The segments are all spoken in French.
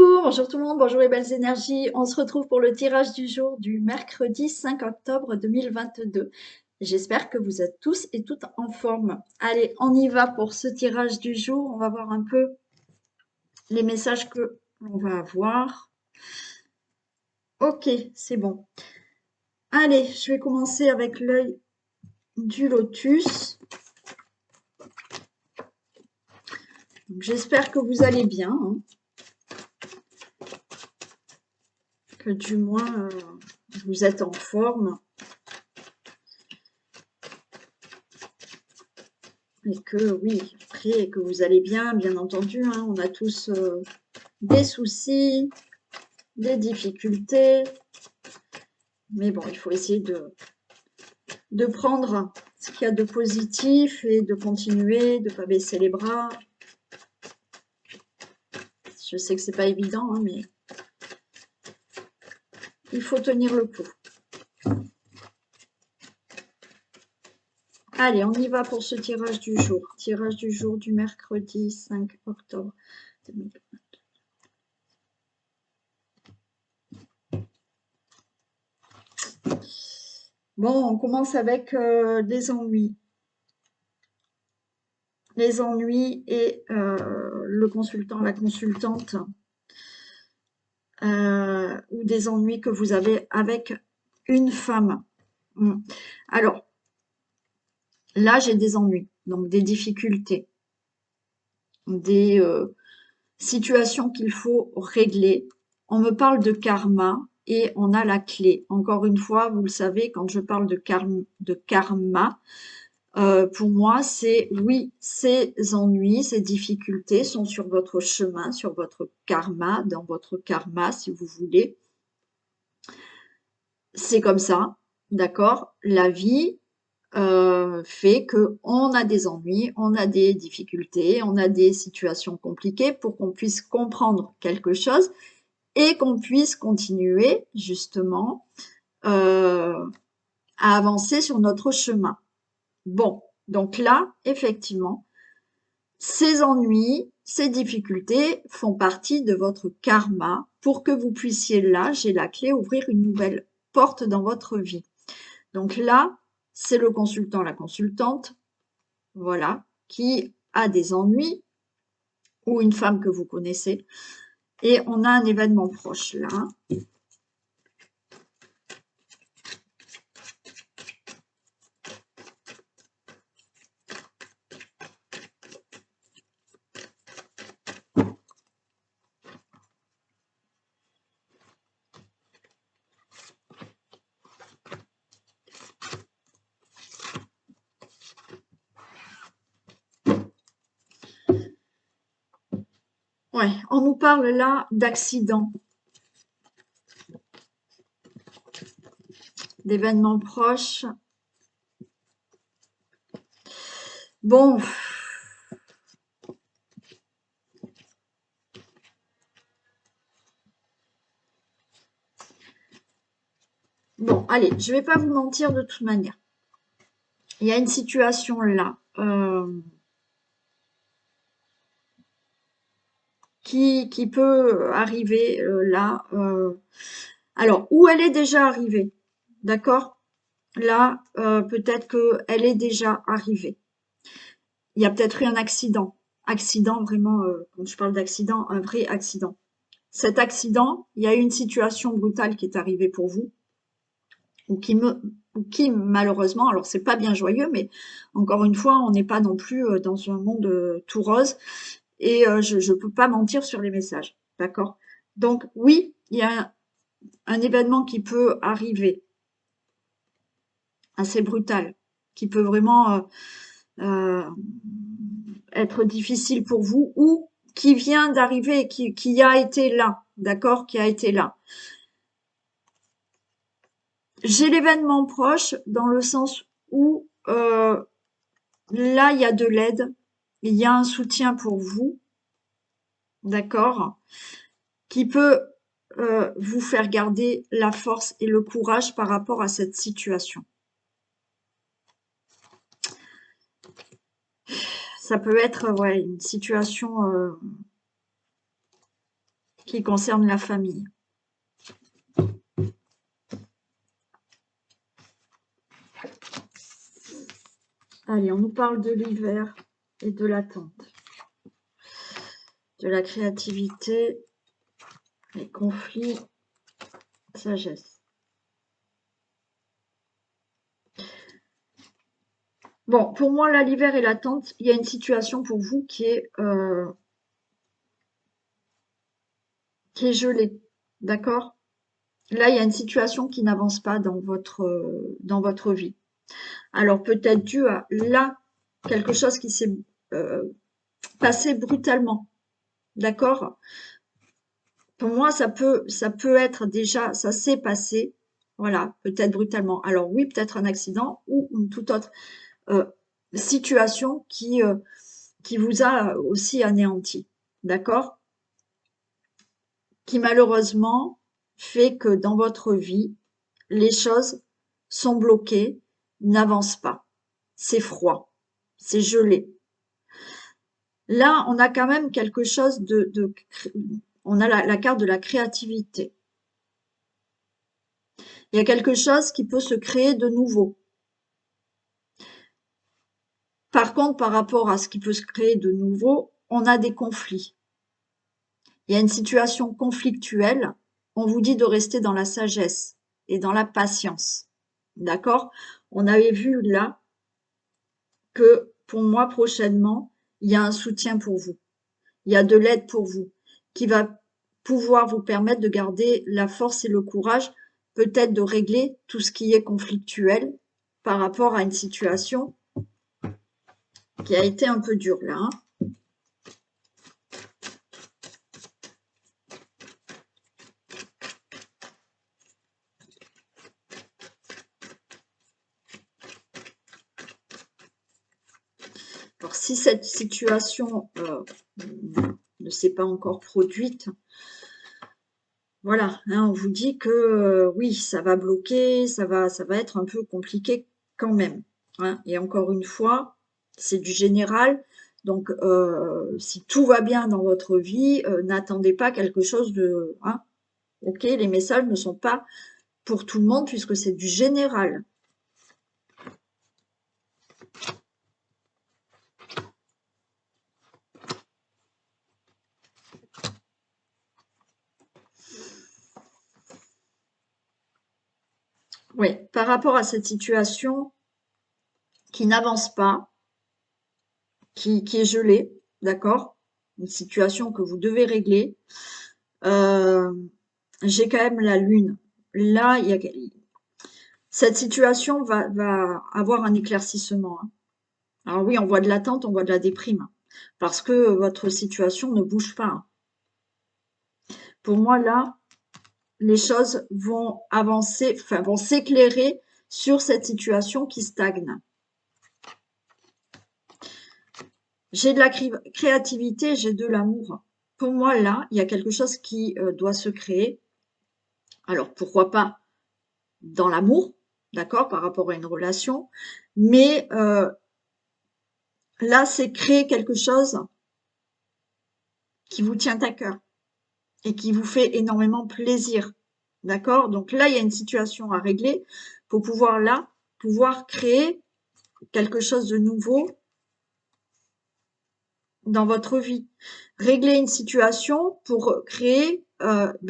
Coucou, bonjour tout le monde, bonjour les belles énergies. On se retrouve pour le tirage du jour du mercredi 5 octobre 2022. J'espère que vous êtes tous et toutes en forme. Allez, on y va pour ce tirage du jour. On va voir un peu les messages que l'on va avoir. Ok, c'est bon. Allez, je vais commencer avec l'œil du lotus. J'espère que vous allez bien, hein, que du moins vous êtes en forme. Et que oui, après, que vous allez bien entendu, hein, on a tous des soucis, des difficultés, mais bon, il faut essayer de prendre ce qu'il y a de positif et de continuer, de ne pas baisser les bras. Je sais que c'est pas évident, hein, mais il faut tenir le coup. Allez, on y va pour ce tirage du jour. Tirage du jour du mercredi 5 octobre 2022. Bon, on commence avec des ennuis. Les ennuis et le consultant, la consultante, ou des ennuis que vous avez avec une femme. Alors, là, j'ai des ennuis, donc des difficultés, des situations qu'il faut régler. On me parle de karma et on a la clé. Encore une fois, vous le savez, quand je parle de karma, pour moi, c'est oui, ces ennuis, ces difficultés sont sur votre chemin, sur votre karma, dans votre karma, si vous voulez. C'est comme ça, d'accord? La vie fait que on a des ennuis, on a des difficultés, on a des situations compliquées pour qu'on puisse comprendre quelque chose et qu'on puisse continuer justement à avancer sur notre chemin. Bon, donc là, effectivement, ces ennuis, ces difficultés font partie de votre karma pour que vous puissiez là, j'ai la clé, ouvrir une nouvelle porte dans votre vie. Donc là, c'est le consultant, la consultante, voilà, qui a des ennuis, ou une femme que vous connaissez, et on a un événement proche là. Ouais, on nous parle là d'accidents, d'événements proches. Bon, bon, allez, je vais pas vous mentir de toute manière. Il y a une situation là qui peut arriver là. Alors, où elle est déjà arrivée, d'accord? Là, peut-être qu'elle est déjà arrivée. Il y a peut-être eu un accident. Accident, vraiment, quand je parle d'accident, un vrai accident. Cet accident, il y a eu une situation brutale qui est arrivée pour vous, ou qui malheureusement, alors c'est pas bien joyeux, mais encore une fois, on n'est pas non plus dans un monde tout rose, et je peux pas mentir sur les messages, d'accord? Donc oui, il y a un événement qui peut arriver, assez brutal, qui peut vraiment être difficile pour vous, ou qui vient d'arriver, qui a été là, d'accord, qui a été là. J'ai l'événement proche dans le sens où là, il y a de l'aide, il y a un soutien pour vous, d'accord, qui peut vous faire garder la force et le courage par rapport à cette situation. Ça peut être ouais, une situation qui concerne la famille. Allez, on nous parle de l'hiver et de l'attente, de la créativité, les conflits, sagesse. Bon, pour moi, là, l'hiver et l'attente, il y a une situation pour vous qui est gelée, d'accord? Là, il y a une situation qui n'avance pas dans votre vie. Alors, peut-être dû à, là, quelque chose qui s'est passé brutalement, d'accord? Pour moi, ça peut être déjà, ça s'est passé, voilà, peut-être brutalement. Alors oui, peut-être un accident ou une toute autre situation qui vous a aussi anéanti, d'accord? Qui malheureusement fait que dans votre vie, les choses sont bloquées, n'avancent pas. C'est froid, c'est gelé. Là, on a quand même quelque chose on a la carte de la créativité. Il y a quelque chose qui peut se créer de nouveau. Par contre, par rapport à ce qui peut se créer de nouveau, on a des conflits. Il y a une situation conflictuelle. On vous dit de rester dans la sagesse et dans la patience. D'accord? On avait vu là que pour moi, prochainement, il y a un soutien pour vous. Il y a de l'aide pour vous qui va pouvoir vous permettre de garder la force et le courage, peut-être de régler tout ce qui est conflictuel par rapport à une situation qui a été un peu dure là. Hein. Alors, si cette situation ne s'est pas encore produite, voilà, hein, on vous dit que oui, ça va bloquer, ça va être un peu compliqué quand même. Hein. Et encore une fois, c'est du général. Donc, si tout va bien dans votre vie, n'attendez pas quelque chose de... Hein, ok, les messages ne sont pas pour tout le monde puisque c'est du général. Oui, par rapport à cette situation qui n'avance pas, qui est gelée, d'accord? Une situation que vous devez régler. J'ai quand même la lune. Là, cette situation va avoir un éclaircissement. Hein. Alors oui, on voit de l'attente, on voit de la déprime, hein, parce que votre situation ne bouge pas. Hein. Pour moi, là, les choses vont avancer, enfin vont s'éclairer sur cette situation qui stagne. J'ai de la créativité, j'ai de l'amour. Pour moi, là, il y a quelque chose qui doit se créer. Alors, pourquoi pas dans l'amour, d'accord, par rapport à une relation, mais là, c'est créer quelque chose qui vous tient à cœur et qui vous fait énormément plaisir, d'accord? Donc là, il y a une situation à régler pour pouvoir créer quelque chose de nouveau dans votre vie. Régler une situation pour créer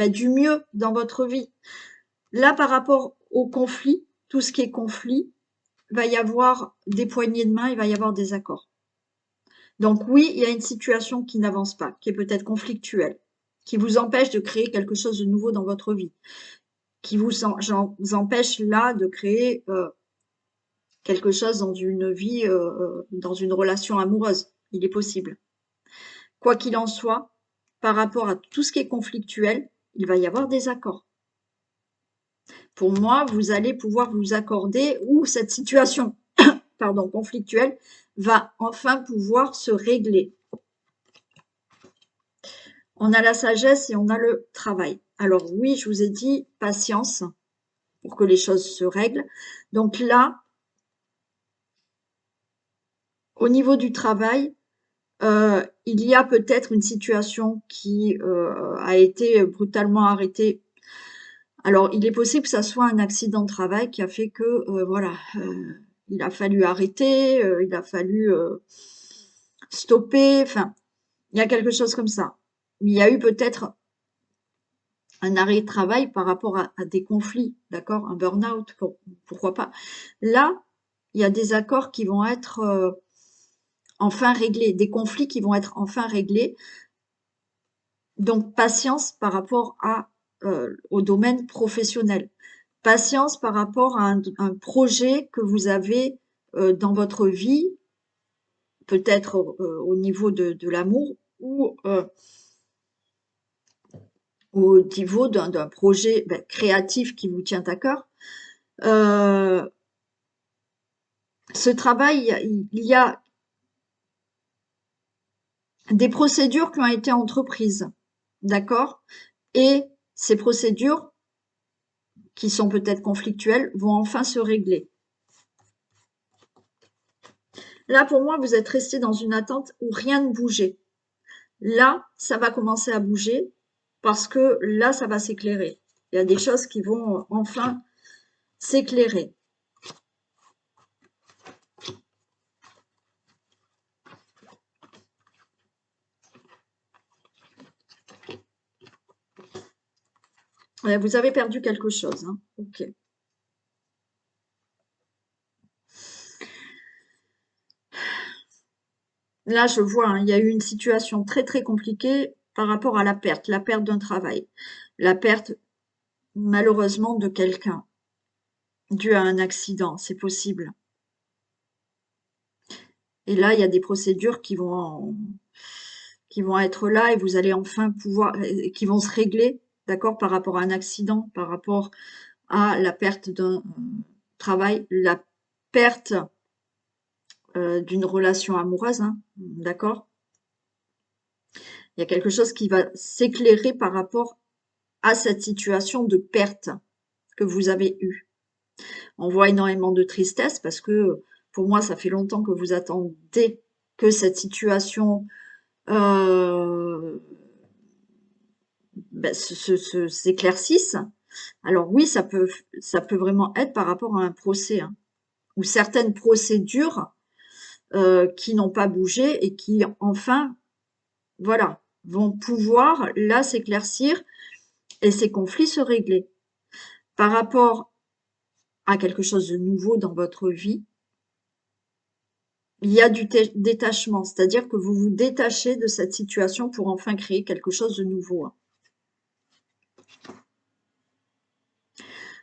du mieux dans votre vie. Là, par rapport au conflit, tout ce qui est conflit, va y avoir des poignées de main, il va y avoir des accords. Donc oui, il y a une situation qui n'avance pas, qui est peut-être conflictuelle, qui vous empêche de créer quelque chose de nouveau dans votre vie, qui vous empêche là de créer quelque chose dans une vie, dans une relation amoureuse. Il est possible. Quoi qu'il en soit, par rapport à tout ce qui est conflictuel, il va y avoir des accords. Pour moi, vous allez pouvoir vous accorder ou cette situation pardon, conflictuelle va enfin pouvoir se régler. On a la sagesse et on a le travail. Alors oui, je vous ai dit patience pour que les choses se règlent. Donc là, au niveau du travail, il y a peut-être une situation qui a été brutalement arrêtée. Alors, il est possible que ça soit un accident de travail qui a fait que, voilà, il a fallu arrêter, il a fallu stopper, enfin, il y a quelque chose comme ça. Il y a eu peut-être un arrêt de travail par rapport à des conflits, d'accord, un burn-out, pourquoi pas. Là, il y a des accords qui vont être enfin réglés, des conflits qui vont être enfin réglés. Donc, patience par rapport au domaine professionnel. Patience par rapport à un projet que vous avez dans votre vie, peut-être au niveau de l'amour ou au niveau d'un projet créatif qui vous tient à cœur. Ce travail, il y a des procédures qui ont été entreprises, d'accord? Et ces procédures, qui sont peut-être conflictuelles, vont enfin se régler. Là, pour moi, vous êtes resté dans une attente où rien ne bougeait. Là, ça va commencer à bouger parce que là, ça va s'éclairer. Il y a des choses qui vont enfin s'éclairer. Ouais, vous avez perdu quelque chose, hein. Ok. Là, je vois, hein, il y a eu une situation très très compliquée par rapport à la perte d'un travail, la perte malheureusement de quelqu'un dû à un accident, c'est possible. Et là, il y a des procédures qui vont être là et vous allez enfin pouvoir, qui vont se régler, d'accord, par rapport à un accident, par rapport à la perte d'un travail, la perte d'une relation amoureuse, hein, d'accord? Il y a quelque chose qui va s'éclairer par rapport à cette situation de perte que vous avez eue. On voit énormément de tristesse parce que pour moi, ça fait longtemps que vous attendez que cette situation s'éclaircisse. Alors oui, ça peut vraiment être par rapport à un procès, hein, ou certaines procédures qui n'ont pas bougé et qui enfin, voilà, vont pouvoir là s'éclaircir et ces conflits se régler. Par rapport à quelque chose de nouveau dans votre vie, il y a du détachement, c'est-à-dire que vous vous détachez de cette situation pour enfin créer quelque chose de nouveau, hein.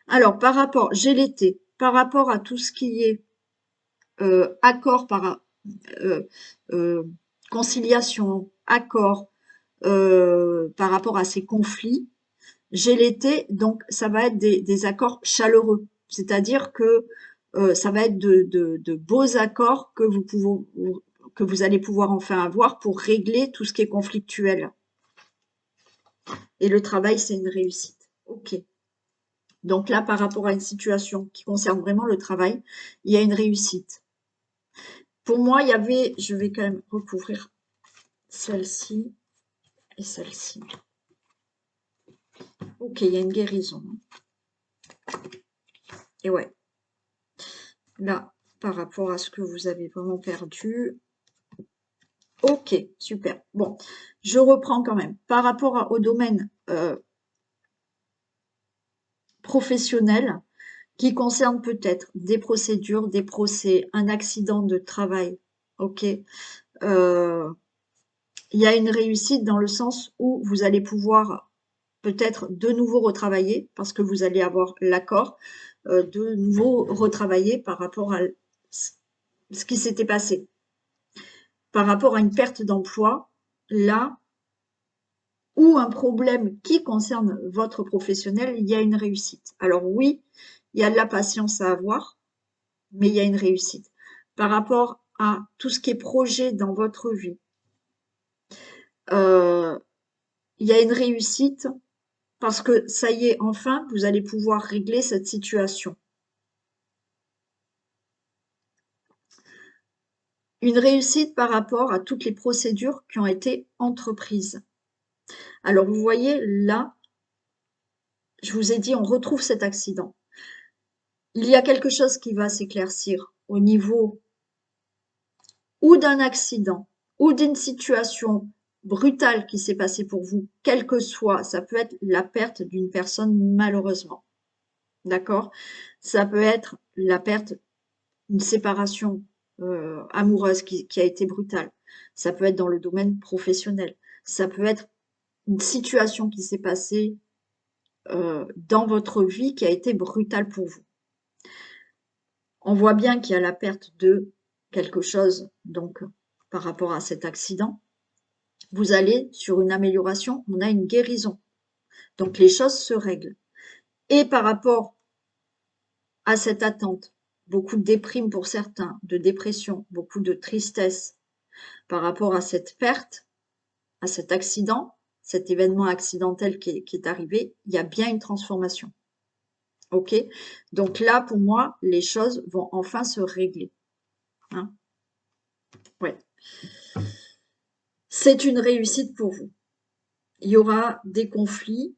Alors, j'ai l'été, par rapport à tout ce qui est accord euh, euh, conciliation, accord par rapport à ces conflits, j'ai l'été, donc ça va être des accords chaleureux, c'est-à-dire que ça va être de beaux accords que vous allez pouvoir enfin avoir pour régler tout ce qui est conflictuel. Et le travail, c'est une réussite. Ok. Donc là, par rapport à une situation qui concerne vraiment le travail, il y a une réussite. Pour moi, il y avait, je vais quand même recouvrir celle-ci et celle-ci. Ok, il y a une guérison. Et ouais, là, par rapport à ce que vous avez vraiment perdu. Ok, super. Bon, je reprends quand même. Par rapport au domaine professionnel, qui concerne peut-être des procédures, des procès, un accident de travail, ok, il y a une réussite dans le sens où vous allez pouvoir peut-être de nouveau retravailler parce que vous allez avoir l'accord de nouveau retravailler par rapport à ce qui s'était passé. Par rapport à une perte d'emploi, là, ou un problème qui concerne votre professionnel, il y a une réussite. Alors oui, il y a de la patience à avoir, mais il y a une réussite. Par rapport à tout ce qui est projet dans votre vie, euh, il y a une réussite parce que ça y est, enfin, vous allez pouvoir régler cette situation. Une réussite par rapport à toutes les procédures qui ont été entreprises. Alors, vous voyez, là, je vous ai dit, on retrouve cet accident. Il y a quelque chose qui va s'éclaircir au niveau ou d'un accident ou d'une situation brutale qui s'est passée pour vous, quel que soit, ça peut être la perte d'une personne malheureusement, d'accord? Ça peut être la perte, une séparation amoureuse qui a été brutale. Ça peut être dans le domaine professionnel. Ça peut être une situation qui s'est passée dans votre vie qui a été brutale pour vous. On voit bien qu'il y a la perte de quelque chose, donc par rapport à cet accident. Vous allez sur une amélioration, on a une guérison. Donc les choses se règlent. Et par rapport à cette attente, beaucoup de déprime pour certains, de dépression, beaucoup de tristesse par rapport à cette perte, à cet accident, cet événement accidentel qui est arrivé, il y a bien une transformation. Ok? Donc là, pour moi, les choses vont enfin se régler. Hein? Ouais. C'est une réussite pour vous. Il y aura des conflits,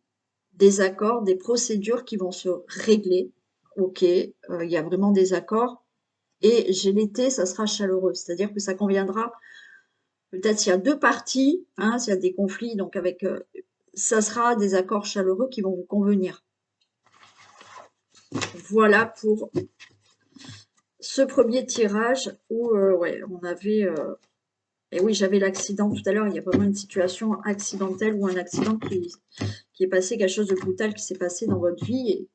des accords, des procédures qui vont se régler. Ok, il y a vraiment des accords. Et j'ai l'été, ça sera chaleureux. C'est-à-dire que ça conviendra, peut-être s'il y a deux parties, hein, s'il y a des conflits, donc avec, ça sera des accords chaleureux qui vont vous convenir. Voilà pour ce premier tirage où, ouais, on avait... et oui, j'avais l'accident tout à l'heure, il y a vraiment une situation accidentelle ou un accident qui est passé, quelque chose de brutal qui s'est passé dans votre vie et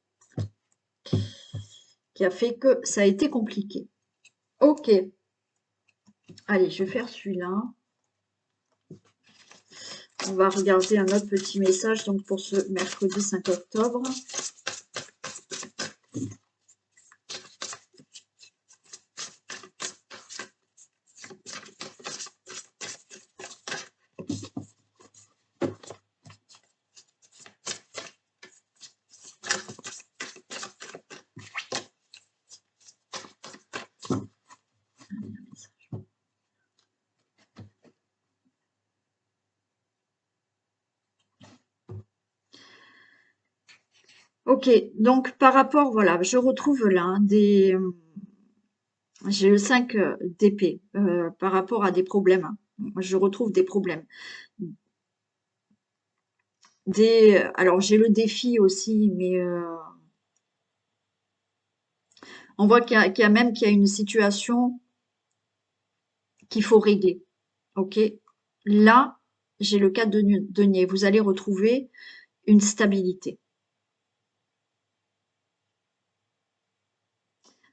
qui a fait que ça a été compliqué. Ok, allez, je vais faire celui-là. On va regarder un autre petit message donc pour ce mercredi 5 octobre. Ok, donc par rapport, voilà, je retrouve là hein, j'ai le 5 d'épée par rapport à des problèmes. Hein. Je retrouve des problèmes. Alors j'ai le défi aussi, mais on voit qu'il y a même qu'il y a une situation qu'il faut régler. Ok, là j'ai le 4 de denier. Vous allez retrouver une stabilité.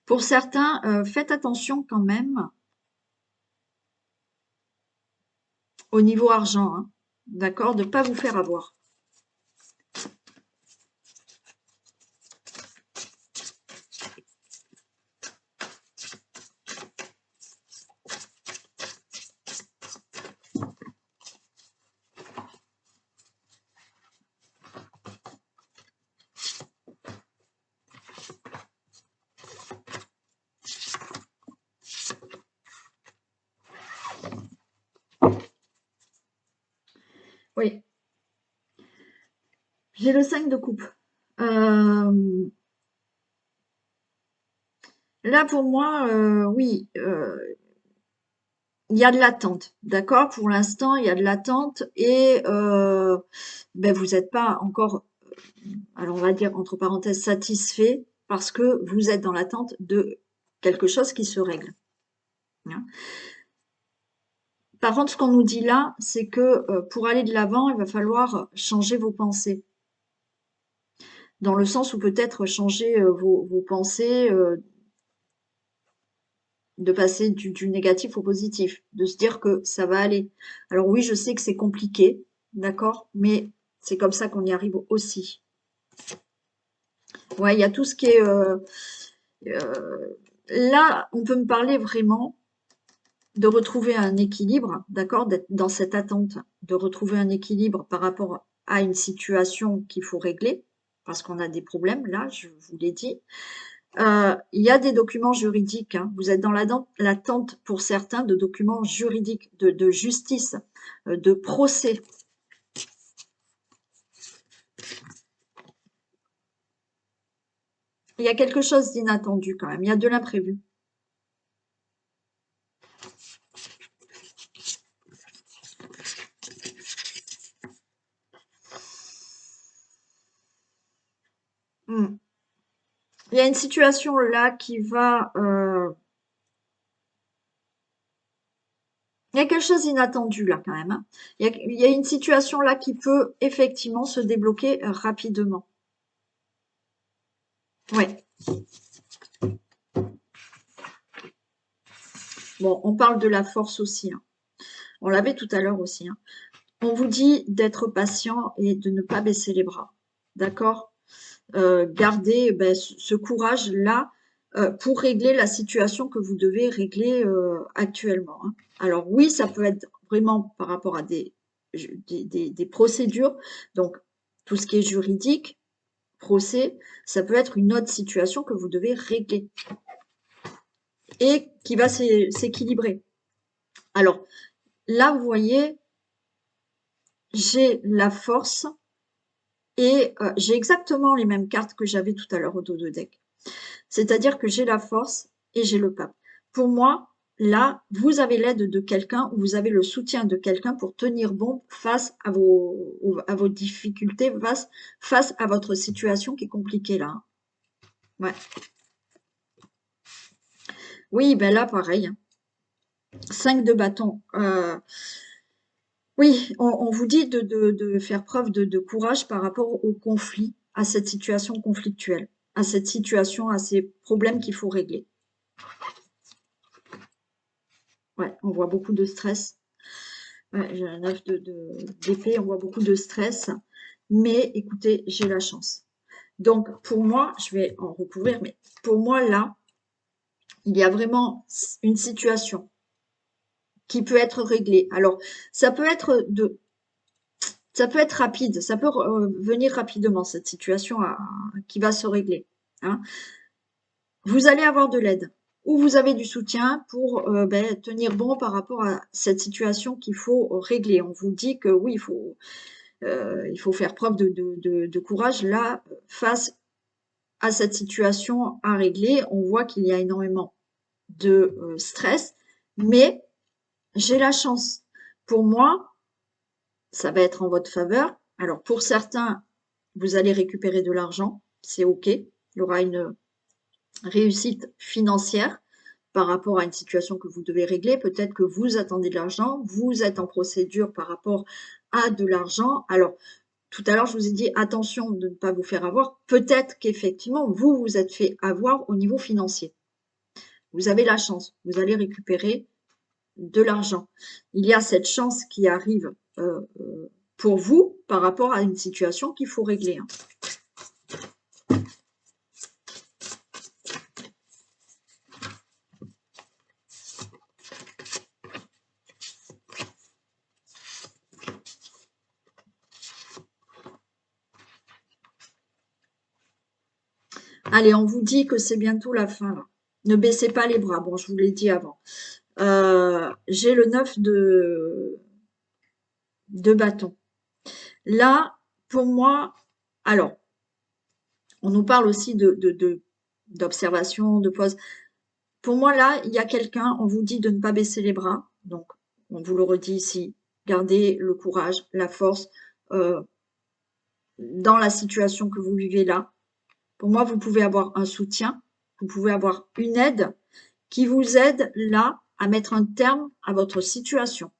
Pour certains, faites attention quand même au niveau argent, hein, d'accord, de ne pas vous faire avoir. Oui, j'ai le 5 de coupe. Là, pour moi, oui, il y a de l'attente, d'accord? Pour l'instant, il y a de l'attente et ben, vous n'êtes pas encore, alors on va dire entre parenthèses, satisfait parce que vous êtes dans l'attente de quelque chose qui se règle. Hein. Par contre, ce qu'on nous dit là, c'est que pour aller de l'avant, il va falloir changer vos pensées. Dans le sens où peut-être changer vos pensées, de passer du négatif au positif, de se dire que ça va aller. Alors oui, je sais que c'est compliqué, d'accord, mais c'est comme ça qu'on y arrive aussi. Ouais, il y a tout ce qui est... là, on peut me parler vraiment de retrouver un équilibre, d'accord, d'être dans cette attente, de retrouver un équilibre par rapport à une situation qu'il faut régler, parce qu'on a des problèmes, là, je vous l'ai dit. Il y a des documents juridiques, hein. Vous êtes dans l'attente pour certains de documents juridiques, de justice, de procès. Il y a quelque chose d'inattendu quand même, il y a de l'imprévu. Hmm. Il y a une situation là qui va... il y a quelque chose d'inattendu là quand même, hein. Il y a une situation là qui peut effectivement se débloquer rapidement. Ouais. Bon, on parle de la force aussi, hein. On l'avait tout à l'heure aussi, hein. On vous dit d'être patient et de ne pas baisser les bras. D'accord? Gardez ce courage-là pour régler la situation que vous devez régler actuellement, hein. Alors oui, ça peut être vraiment par rapport à des procédures, donc tout ce qui est juridique, procès, ça peut être une autre situation que vous devez régler et qui va s'équilibrer. Alors là, vous voyez, j'ai la force et j'ai exactement les mêmes cartes que j'avais tout à l'heure au dos de deck. C'est-à-dire que j'ai la force et j'ai le pape. Pour moi, là, vous avez l'aide de quelqu'un ou vous avez le soutien de quelqu'un pour tenir bon face à vos difficultés, face à votre situation qui est compliquée là, hein. Ouais. Oui, ben là, pareil, hein. 5 de bâton. Oui, on vous dit de faire preuve de courage par rapport au conflit, à cette situation conflictuelle, à cette situation, à ces problèmes qu'il faut régler. Ouais, on voit beaucoup de stress. Ouais, j'ai un 9 d'épée, on voit beaucoup de stress. Mais écoutez, j'ai la chance. Donc, pour moi, je vais en recouvrir, mais pour moi, là, il y a vraiment une situation qui peut être réglée. Alors, ça peut être rapide, ça peut venir rapidement, cette situation qui va se régler, hein. Vous allez avoir de l'aide ou vous avez du soutien pour tenir bon par rapport à cette situation qu'il faut régler. On vous dit que oui, il faut faire preuve de courage là face à cette situation à régler. On voit qu'il y a énormément de stress, mais j'ai la chance. Pour moi, ça va être en votre faveur. Alors pour certains, vous allez récupérer de l'argent, c'est OK. Il y aura une réussite financière par rapport à une situation que vous devez régler. Peut-être que vous attendez de l'argent, vous êtes en procédure par rapport à de l'argent. Alors, tout à l'heure, je vous ai dit attention de ne pas vous faire avoir. Peut-être qu'effectivement, vous vous êtes fait avoir au niveau financier. Vous avez la chance, vous allez récupérer de l'argent. Il y a cette chance qui arrive pour vous par rapport à une situation qu'il faut régler, hein. Allez, on vous dit que c'est bientôt la fin, là. Ne baissez pas les bras. Bon, je vous l'ai dit avant. J'ai le 9 de bâton. Là, pour moi, alors, on nous parle aussi d'observation, de pause. Pour moi, là, il y a quelqu'un, on vous dit de ne pas baisser les bras. Donc, on vous le redit ici. Gardez le courage, la force dans la situation que vous vivez là. Pour moi, vous pouvez avoir un soutien, vous pouvez avoir une aide qui vous aide là à mettre un terme à votre situation.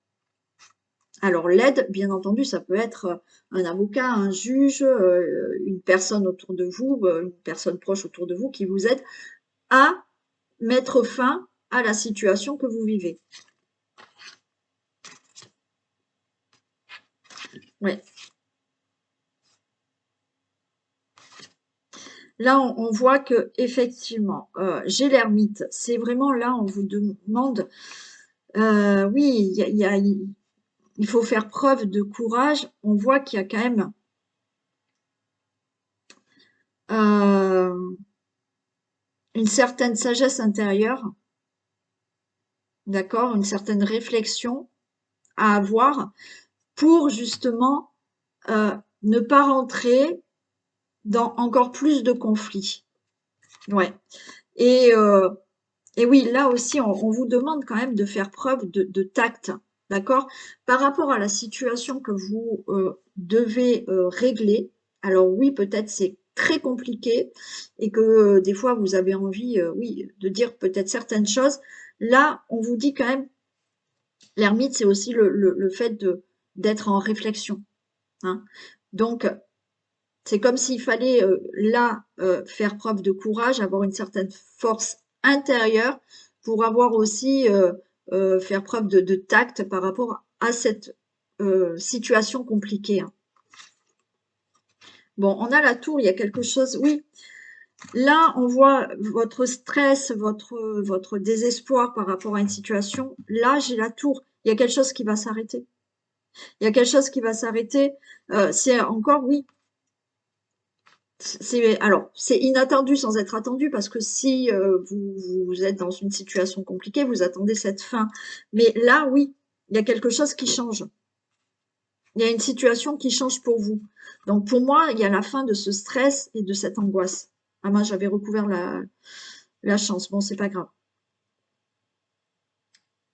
Alors l'aide, bien entendu, ça peut être un avocat, un juge, une personne autour de vous, une personne proche autour de vous qui vous aide à mettre fin à la situation que vous vivez. Ouais. Là, on voit que effectivement, j'ai l'ermite. C'est vraiment là, on vous demande, oui, il faut faire preuve de courage. On voit qu'il y a quand même une certaine sagesse intérieure, d'accord, une certaine réflexion à avoir pour justement ne pas rentrer dans encore plus de conflits. Ouais. Et, euh, et oui, là aussi, on vous demande quand même de faire preuve de tact, d'accord? Par rapport à la situation que vous devez régler, alors oui, peut-être c'est très compliqué et que des fois vous avez envie, oui, de dire peut-être certaines choses. Là, on vous dit quand même, l'ermite, c'est aussi le fait d'être en réflexion, hein. Donc, c'est comme s'il fallait là faire preuve de courage, avoir une certaine force intérieure pour avoir aussi faire preuve de tact par rapport à cette situation compliquée, hein. Bon, on a la tour, il y a quelque chose. Oui, là, on voit votre stress, votre désespoir par rapport à une situation. Là, j'ai la tour. Il y a quelque chose qui va s'arrêter. Il y a quelque chose qui va s'arrêter. C'est encore, oui, c'est inattendu sans être attendu parce que si vous êtes dans une situation compliquée, vous attendez cette fin. Mais là, oui, il y a quelque chose qui change. Il y a une situation qui change pour vous. Donc pour moi, il y a la fin de ce stress et de cette angoisse. Ah moi, j'avais recouvert la chance. Bon, c'est pas grave.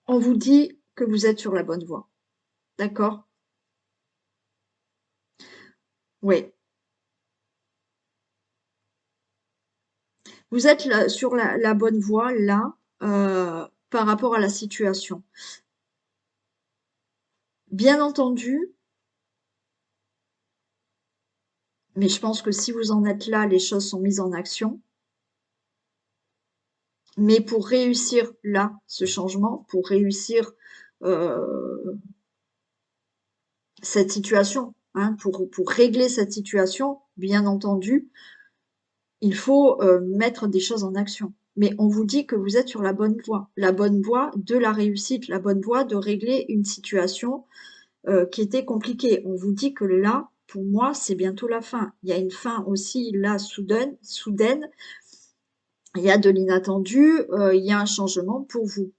On vous dit que vous êtes sur la bonne voie. D'accord? Oui. Vous êtes sur la bonne voie là par rapport à la situation. Bien entendu, mais je pense que si vous en êtes là, les choses sont mises en action. Mais pour réussir là, ce changement, pour réussir euh, cette situation, hein, pour régler cette situation, bien entendu, il faut mettre des choses en action. Mais on vous dit que vous êtes sur la bonne voie de la réussite, la bonne voie de régler une situation qui était compliquée. On vous dit que là, pour moi, c'est bientôt la fin. Il y a une fin aussi là soudaine. Il y a de l'inattendu, il y a un changement pour vous.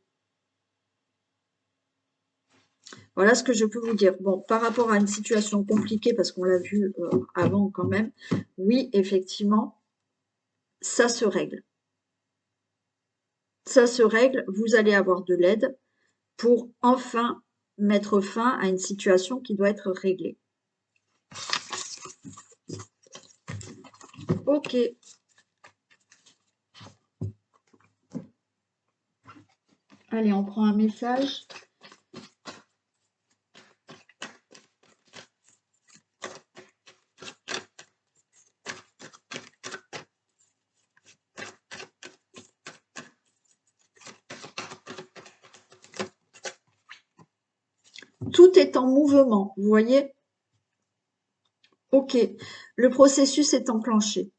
Voilà ce que je peux vous dire. Bon, par rapport à une situation compliquée, parce qu'on l'a vu avant quand même, oui, effectivement, ça se règle. Ça se règle, vous allez avoir de l'aide pour enfin mettre fin à une situation qui doit être réglée. Ok. Allez, on prend un message. Tout est en mouvement, vous voyez? Ok. Le processus est enclenché.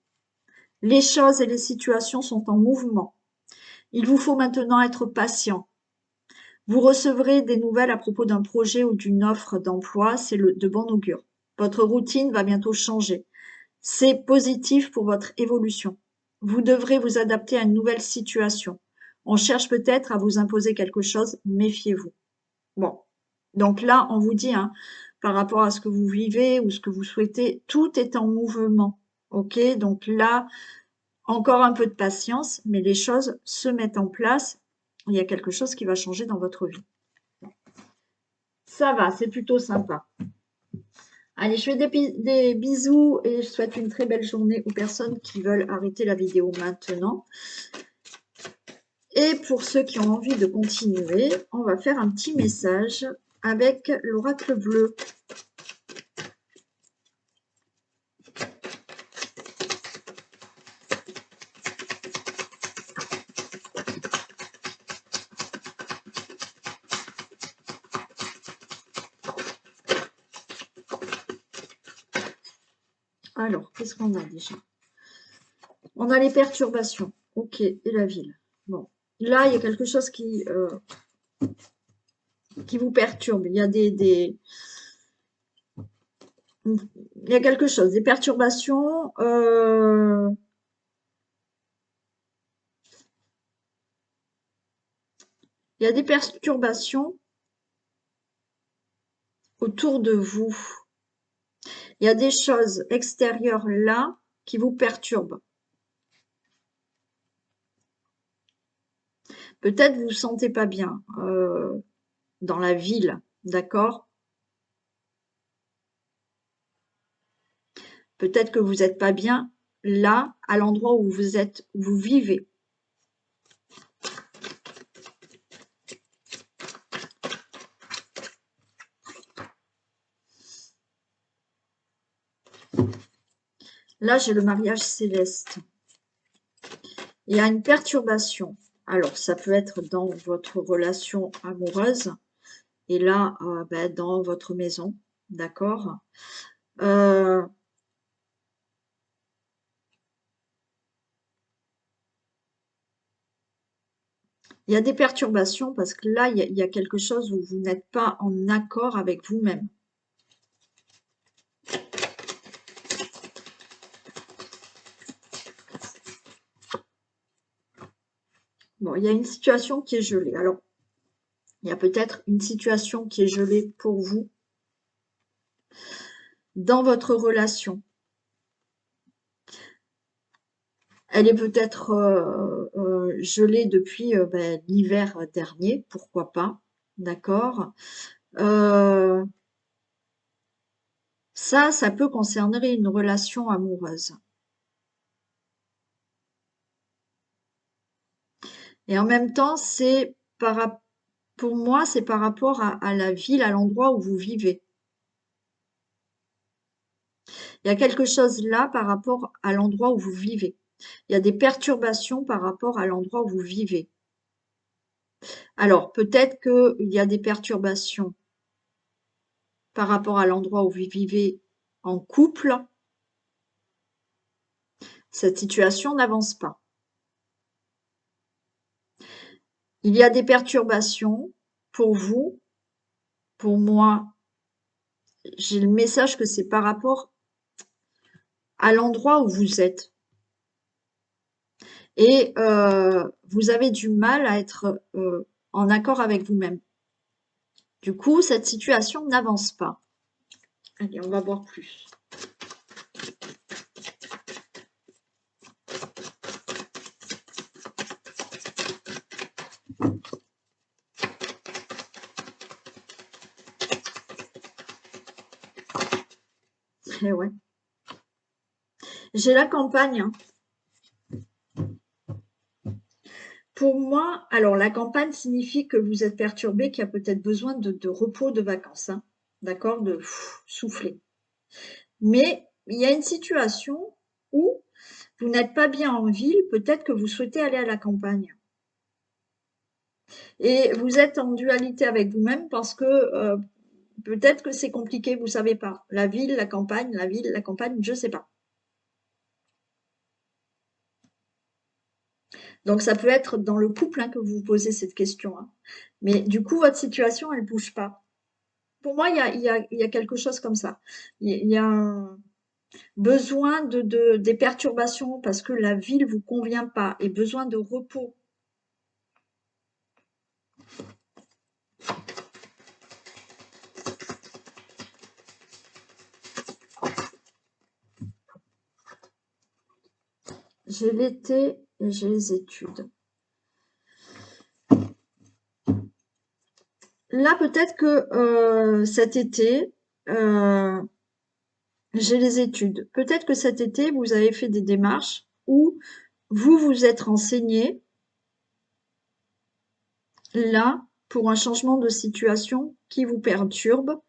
Les choses et les situations sont en mouvement. Il vous faut maintenant être patient. Vous recevrez des nouvelles à propos d'un projet ou d'une offre d'emploi, c'est de bon augure. Votre routine va bientôt changer. C'est positif pour votre évolution. Vous devrez vous adapter à une nouvelle situation. On cherche peut-être à vous imposer quelque chose, méfiez-vous. Bon, donc là, on vous dit, hein, par rapport à ce que vous vivez ou ce que vous souhaitez, tout est en mouvement. Ok, donc là, encore un peu de patience, mais les choses se mettent en place. Il y a quelque chose qui va changer dans votre vie. Ça va, c'est plutôt sympa. Allez, je fais des bisous et je souhaite une très belle journée aux personnes qui veulent arrêter la vidéo maintenant. Et pour ceux qui ont envie de continuer, on va faire un petit message avec l'oracle bleu. Alors, qu'est-ce qu'on a déjà? On a les perturbations. Ok, et la ville. Bon, là, il y a quelque chose qui vous perturbe. Il y a il y a quelque chose, des perturbations. Il y a des perturbations autour de vous. Il y a des choses extérieures là qui vous perturbent. Peut-être vous vous sentez pas bien dans la ville, d'accord? Peut-être que vous n'êtes pas bien là, à l'endroit où vous êtes, où vous vivez. Là, j'ai le mariage céleste. Il y a une perturbation. Alors, ça peut être dans votre relation amoureuse et là, ben, dans votre maison, d'accord? Euh, il y a des perturbations parce que là, il y a quelque chose où vous n'êtes pas en accord avec vous-même. Bon, il y a une situation qui est gelée. Alors, il y a peut-être une situation qui est gelée pour vous dans votre relation. Elle est peut-être gelée depuis ben, l'hiver dernier, pourquoi pas, d'accord. Ça peut concerner une relation amoureuse. Et en même temps, pour moi, c'est par rapport à la ville, à l'endroit où vous vivez. Il y a quelque chose là par rapport à l'endroit où vous vivez. Il y a des perturbations par rapport à l'endroit où vous vivez. Alors, peut-être qu'il y a des perturbations par rapport à l'endroit où vous vivez en couple. Cette situation n'avance pas. Il y a des perturbations pour vous, pour moi. J'ai le message que c'est par rapport à l'endroit où vous êtes. Et vous avez du mal à être en accord avec vous-même. Du coup, cette situation n'avance pas. Allez, on va voir plus. Eh ouais. J'ai la campagne. Hein. Pour moi, alors la campagne signifie que vous êtes perturbé, qu'il y a peut-être besoin de repos, de vacances. Hein. D'accord? De souffler. Mais il y a une situation où vous n'êtes pas bien en ville, peut-être que vous souhaitez aller à la campagne. Et vous êtes en dualité avec vous-même parce que peut-être que c'est compliqué, vous savez pas. La ville, la campagne, la ville, la campagne, je sais pas. Donc ça peut être dans le couple hein, que vous vous posez cette question. Hein. Mais du coup, votre situation, elle bouge pas. Pour moi, il y a quelque chose comme ça. Il y a un besoin des perturbations parce que la ville vous convient pas et besoin de repos. J'ai l'été et j'ai les études. Là, peut-être que cet été, j'ai les études. Peut-être que cet été, vous avez fait des démarches où vous vous êtes renseigné là pour un changement de situation qui vous perturbe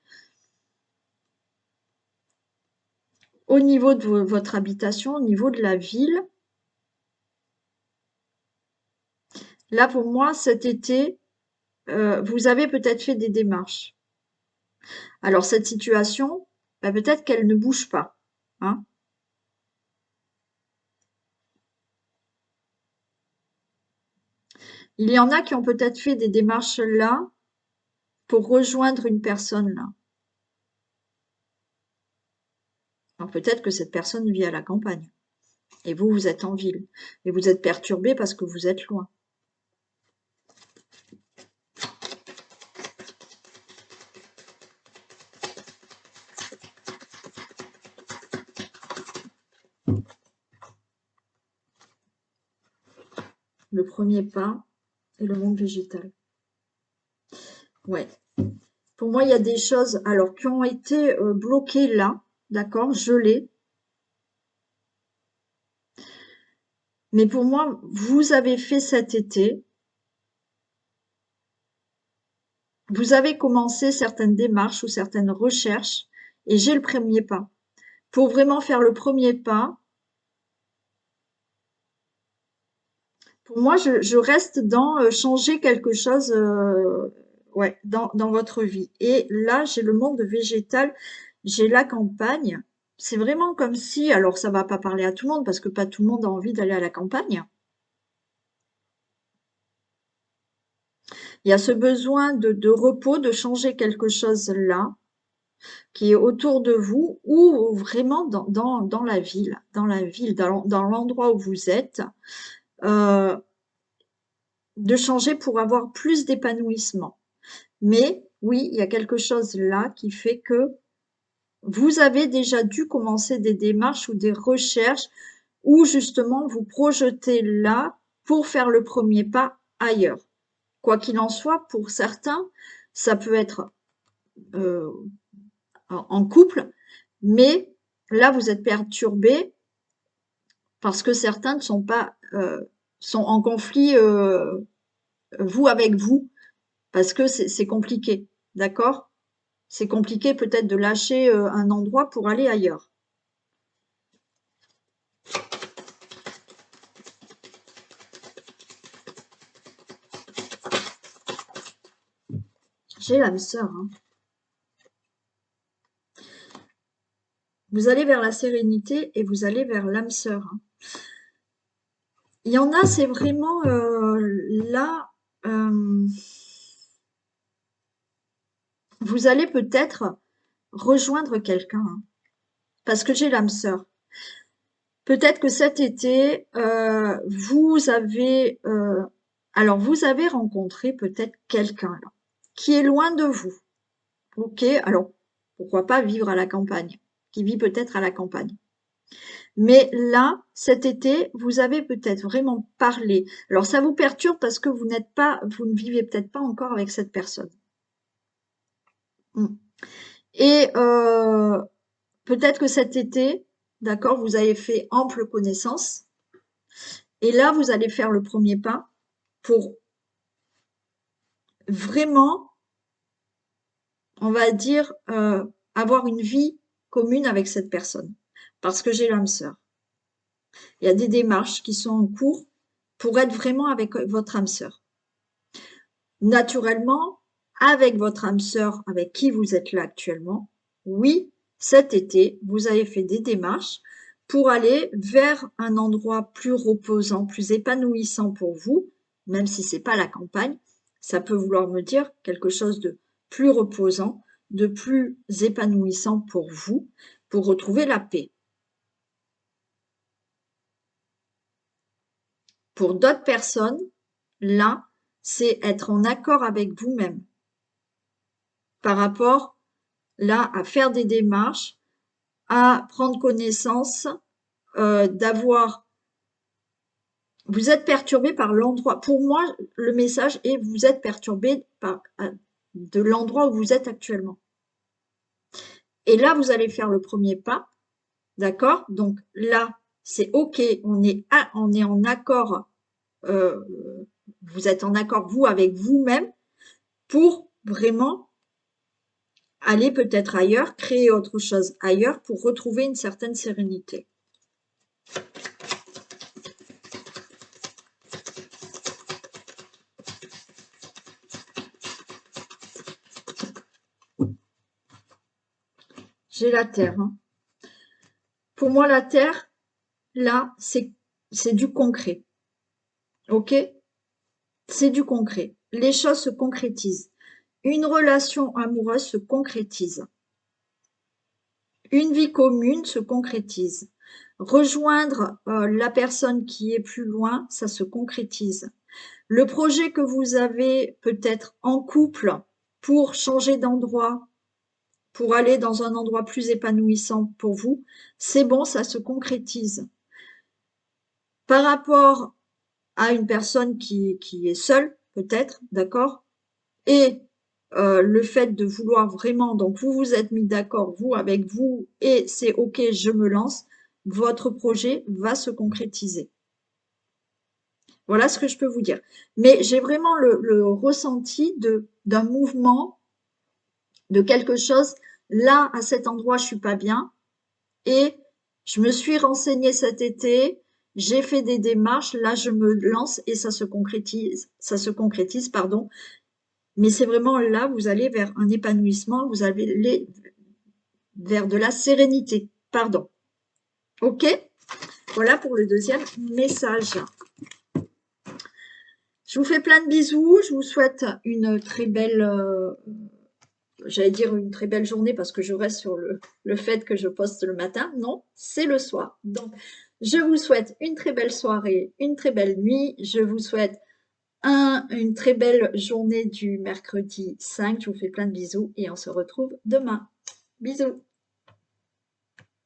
au niveau de votre habitation, au niveau de la ville. Là, pour moi, cet été, vous avez peut-être fait des démarches. Alors, cette situation, bah, peut-être qu'elle ne bouge pas. Hein. Il y en a qui ont peut-être fait des démarches là pour rejoindre une personne là. Alors peut-être que cette personne vit à la campagne et vous, vous êtes en ville et vous êtes perturbé parce que vous êtes loin. le premier pas et le monde végétal. Ouais. Pour moi, il y a des choses alors qui ont été bloquées là, d'accord, gelées. Mais pour moi, vous avez fait cet été, vous avez commencé certaines démarches ou certaines recherches, et j'ai le premier pas. Pour vraiment faire le premier pas, pour moi, je reste dans changer quelque chose ouais, dans votre vie. Et là, j'ai le monde végétal, j'ai la campagne. C'est vraiment comme si, alors ça va pas parler à tout le monde parce que pas tout le monde a envie d'aller à la campagne. Il y a ce besoin de repos, de changer quelque chose là, qui est autour de vous, ou vraiment dans la ville, dans l'endroit où vous êtes, euh, de changer pour avoir plus d'épanouissement. Mais oui, il y a quelque chose là qui fait que vous avez déjà dû commencer des démarches ou des recherches où justement vous projetez là pour faire le premier pas ailleurs. Quoi qu'il en soit, pour certains, ça peut être euh, en couple, mais là vous êtes perturbé parce que certains ne sont pas sont en conflit vous avec vous parce que c'est compliqué, d'accord? C'est compliqué peut-être de lâcher un endroit pour aller ailleurs. J'ai l'âme sœur, hein. Vous allez vers la sérénité et vous allez vers l'âme sœur, hein. Il y en a, c'est vraiment là, euh, vous allez peut-être rejoindre quelqu'un, hein, parce que j'ai l'âme sœur. Peut-être que cet été, alors vous avez rencontré peut-être quelqu'un là, qui est loin de vous. Ok, alors pourquoi pas vivre à la campagne, qui vit peut-être à la campagne. Mais là, cet été, vous avez peut-être vraiment parlé. Alors ça vous perturbe parce que vous ne vivez peut-être pas encore avec cette personne. Mm. Et peut-être que cet été, d'accord, vous avez fait ample connaissance. Et là, vous allez faire le premier pas pour vraiment, on va dire, avoir une vie commune avec cette personne. Parce que j'ai l'âme sœur. Il y a des démarches qui sont en cours pour être vraiment avec votre âme sœur. Naturellement, avec votre âme sœur, avec qui vous êtes là actuellement, oui, cet été, vous avez fait des démarches pour aller vers un endroit plus reposant, plus épanouissant pour vous, même si c'est pas la campagne, ça peut vouloir me dire quelque chose de plus reposant, de plus épanouissant pour vous, pour retrouver la paix. Pour d'autres personnes, là, c'est être en accord avec vous-même par rapport, là, à faire des démarches, à prendre connaissance, d'avoir... Vous êtes perturbé par l'endroit. Pour moi, le message est vous êtes perturbé de l'endroit où vous êtes actuellement. Et là, vous allez faire le premier pas, d'accord? Donc là, c'est OK, on est en accord, euh, vous êtes en accord, vous, avec vous-même, pour vraiment aller peut-être ailleurs, créer autre chose ailleurs pour retrouver une certaine sérénité. J'ai la terre, hein. Pour moi, la terre, là, c'est du concret. OK? C'est du concret. Les choses se concrétisent. Une relation amoureuse se concrétise. Une vie commune se concrétise. Rejoindre la personne qui est plus loin, ça se concrétise. Le projet que vous avez peut-être en couple pour changer d'endroit, pour aller dans un endroit plus épanouissant pour vous, c'est bon, ça se concrétise. Par rapport à une personne qui est seule, peut-être, d'accord? Et le fait de vouloir vraiment, donc vous vous êtes mis d'accord, vous avec vous, et c'est OK, je me lance, votre projet va se concrétiser. Voilà ce que je peux vous dire. Mais j'ai vraiment le ressenti d'un mouvement, de quelque chose. Là, à cet endroit, je suis pas bien. Et je me suis renseignée cet été, j'ai fait des démarches, là, je me lance et ça se concrétise, pardon. Mais c'est vraiment là, vous allez vers un épanouissement, vous allez vers de la sérénité. Pardon. OK? Voilà pour le deuxième message. Je vous fais plein de bisous. Je vous souhaite une très belle, j'allais dire une très belle journée parce que je reste sur le fait que je poste le matin. Non, c'est le soir. Donc, je vous souhaite une très belle soirée, une très belle nuit. Je vous souhaite une très belle journée du mercredi 5. Je vous fais plein de bisous et on se retrouve demain. Bisous.